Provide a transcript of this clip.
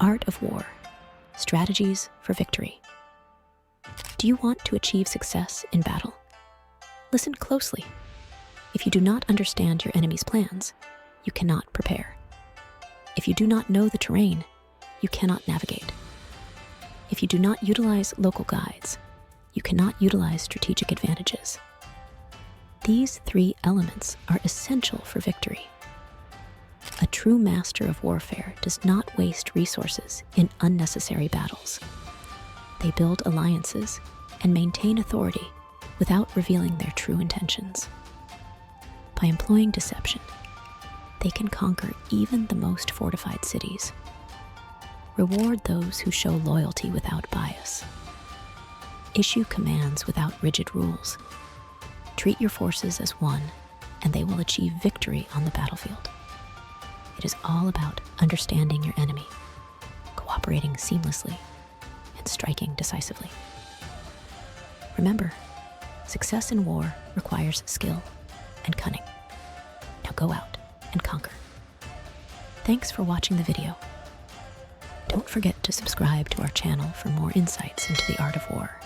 Art of War, Strategies for Victory. Do you want to achieve success in battle? Listen closely. If you do not understand your enemy's plans, you cannot prepare. If you do not know the terrain, you cannot navigate. If you do not utilize local guides, you cannot utilize strategic advantages. These three elements are essential for victory. A true master of warfare does not waste resources in unnecessary battles. They build alliances and maintain authority without revealing their true intentions. By employing deception, they can conquer even the most fortified cities. Reward those who show loyalty without bias. Issue commands without rigid rules. Treat your forces as one, and they will achieve victory on the battlefield. It is all about understanding your enemy, cooperating seamlessly, and striking decisively. Remember, success in war requires skill and cunning. Now go out and conquer. Thanks for watching the video. Don't forget to subscribe to our channel for more insights into the art of war.